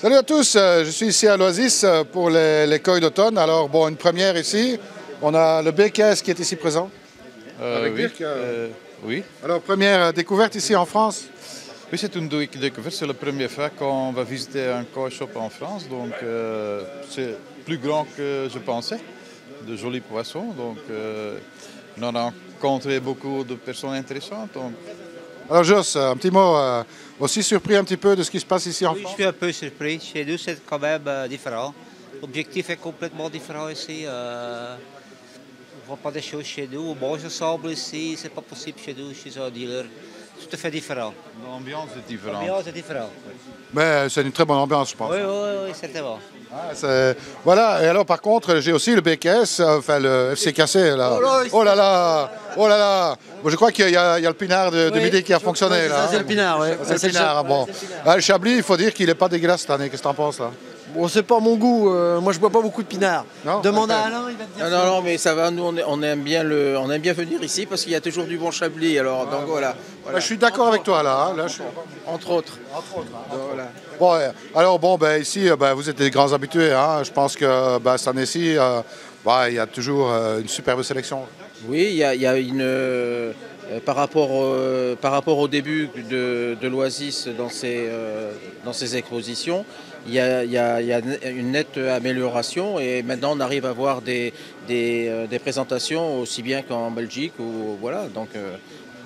Salut à tous, je suis ici à l'Oasis pour les cueils d'automne. Alors bon, une première ici, on a le BKS qui est ici présent. Avec Oui, Dirk. oui. Alors première découverte ici en France. Oui, c'est une découverte. C'est la première fois qu'on va visiter un koi shop en France. Donc, c'est plus grand que je pensais. De jolis poissons. Donc, on a rencontré beaucoup de personnes intéressantes. Donc. Alors Jos, un petit mot, aussi surpris un petit peu de ce qui se passe ici en Oui, je France. suis un peu surpris. Chez nous, c'est quand même différent. L'objectif est complètement différent ici. On ne voit pas des choses chez nous. On mange ensemble ici. C'est pas possible chez nous, chez un dealer. C'est tout à fait différent. L'ambiance est différente. L'ambiance est différente. Mais c'est une très bonne ambiance, je pense. Oui, certainement. Voilà, et alors par contre, j'ai aussi le BKS, enfin le FC Cassé, là. Oh là là, oh là là. Bon, je crois qu'il y a le pinard de midi qui a fonctionné, là. Ça, c'est le pinard, oui. C'est le pinard, bon. Ah, le Chablis, il faut dire qu'il n'est pas dégueulasse cette année. Qu'est-ce que tu en penses, là? Bon, c'est pas mon goût. Moi, je bois pas beaucoup de pinard. Non. Demande à Ok. Alain, il va te dire. Non, mais ça va. Nous, on aime bien venir ici parce qu'il y a toujours du bon Chablis. Alors, donc voilà. Là, je suis d'accord avec toi, là. Là, je suis... Entre autres. Donc, voilà. Bon, alors, bon, ben, ici, vous êtes des grands habitués. Hein. Je pense que cette année-ci, il y a toujours une superbe sélection. Oui, il y a une. Par rapport au début de l'Oasis dans ces expositions, il y a une nette amélioration et maintenant on arrive à voir des présentations aussi bien qu'en Belgique. Voilà, donc,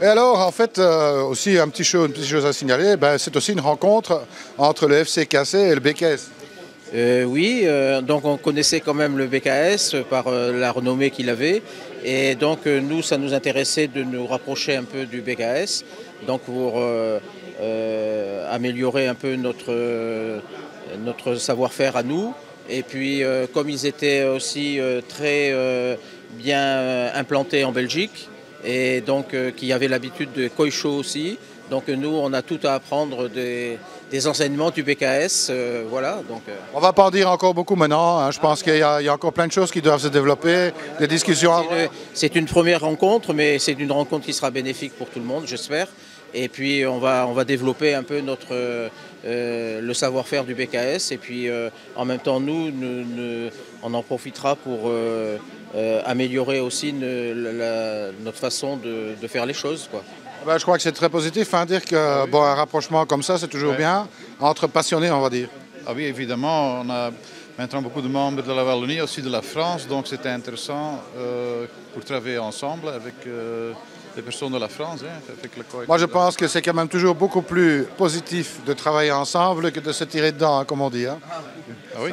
Et alors, en fait, aussi une petite chose à signaler, c'est aussi une rencontre entre le FC Cassé et le BKS. Oui, donc on connaissait quand même le BKS par la renommée qu'il avait. Et donc nous, ça nous intéressait de nous rapprocher un peu du BKS, donc pour améliorer un peu notre savoir-faire à nous. Et puis comme ils étaient aussi très bien implantés en Belgique, et donc qui avaient l'habitude de koi show aussi, donc nous, on a tout à apprendre des enseignements du BKS, voilà. Donc, On ne va pas en dire encore beaucoup maintenant. Hein. Je pense qu'il y a encore plein de choses qui doivent se développer, des discussions. C'est une première rencontre, mais c'est une rencontre qui sera bénéfique pour tout le monde, j'espère. Et puis on va développer un peu le savoir-faire du BKS. Et puis en même temps, on en profitera pour améliorer aussi notre façon de faire les choses, quoi. Je crois que c'est très positif, hein, dire que un rapprochement comme ça, c'est toujours bien, entre passionnés, on va dire. Ah oui, évidemment, on a maintenant beaucoup de membres de la Wallonie, aussi de la France, donc c'était intéressant pour travailler ensemble avec les personnes de la France. Hein, avec le koi. Moi, je pense que c'est quand même toujours beaucoup plus positif de travailler ensemble que de se tirer dedans, hein, comme on dit. Hein. Ah oui,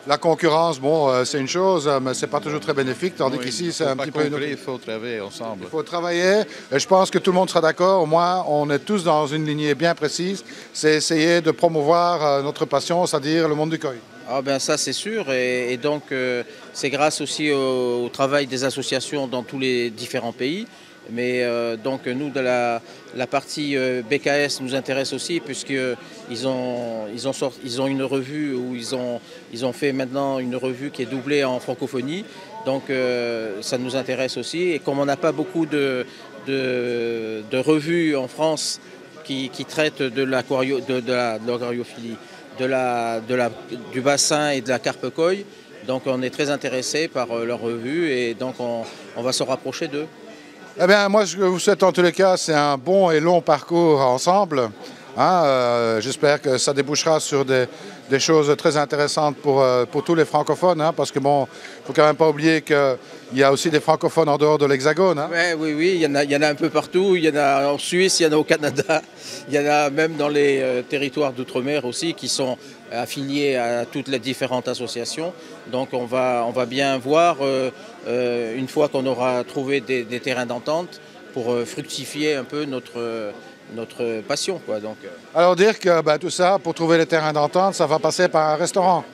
La concurrence, c'est une chose, mais c'est pas toujours très bénéfique, tandis qu'ici, c'est un petit peu... Il faut travailler ensemble. Il faut travailler, et je pense que tout le monde sera d'accord, au moins, on est tous dans une lignée bien précise, c'est essayer de promouvoir notre passion, c'est-à-dire le monde du koi. Ah ben ça c'est sûr, et donc c'est grâce aussi au travail des associations dans tous les différents pays. Mais donc nous, de la partie BKS nous intéresse aussi, puisqu'ils ont une revue où ils ont fait maintenant une revue qui est doublée en francophonie. Donc ça nous intéresse aussi. Et comme on n'a pas beaucoup de revues en France qui traitent de l'aquariophilie, du bassin et de la carpe koi, donc on est très intéressé par leur revue et donc on va se rapprocher d'eux. Eh bien, moi, ce que je vous souhaite en tous les cas, c'est un bon et long parcours ensemble. Hein, j'espère que ça débouchera sur des choses très intéressantes pour tous les francophones, hein, parce que bon, il ne faut quand même pas oublier qu'il y a aussi des francophones en dehors de l'Hexagone. Hein. Ouais, oui, il y en a un peu partout. Il y en a en Suisse, il y en a au Canada, il y en a même dans les territoires d'outre-mer aussi qui sont affiliés à toutes les différentes associations. Donc on va bien voir une fois qu'on aura trouvé des terrains d'entente pour fructifier un peu notre passion, quoi. Donc, Alors dire que tout ça, pour trouver les terrains d'entente, ça va passer par un restaurant.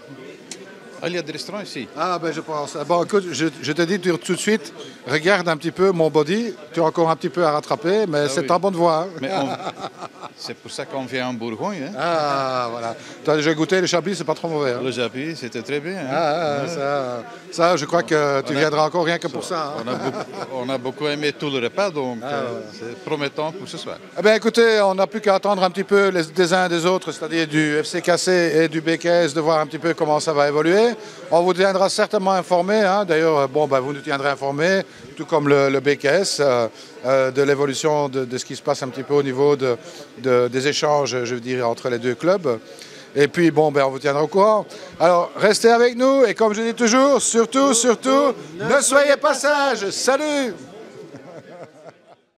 Ah, il y a des restaurants ici. Ah ben je pense. Bon écoute, je te dis tout de suite, regarde un petit peu mon body, tu as encore un petit peu à rattraper, mais c'est oui. en bonne voie. Hein. Mais c'est pour ça qu'on vient en Bourgogne. Hein. Ah voilà. Tu as déjà goûté le Chablis, c'est pas trop mauvais. Hein. Le Japy, c'était très bien. Hein. Ça, je crois que tu viendras encore rien que pour ça. Hein. On a beaucoup aimé tout le repas, donc c'est promettant pour ce soir. Eh bien, écoutez, on n'a plus qu'à attendre un petit peu des uns et des autres, c'est-à-dire du FCKC et du BKS, de voir un petit peu comment ça va évoluer. On vous tiendra certainement informé. Hein. D'ailleurs, bon, vous nous tiendrez informé, tout comme le BKS, de l'évolution de ce qui se passe un petit peu au niveau des échanges, je veux dire, entre les deux clubs. Et puis, bon, on vous tiendra au courant. Alors, restez avec nous et comme je dis toujours, surtout, ne soyez pas sages. Salut!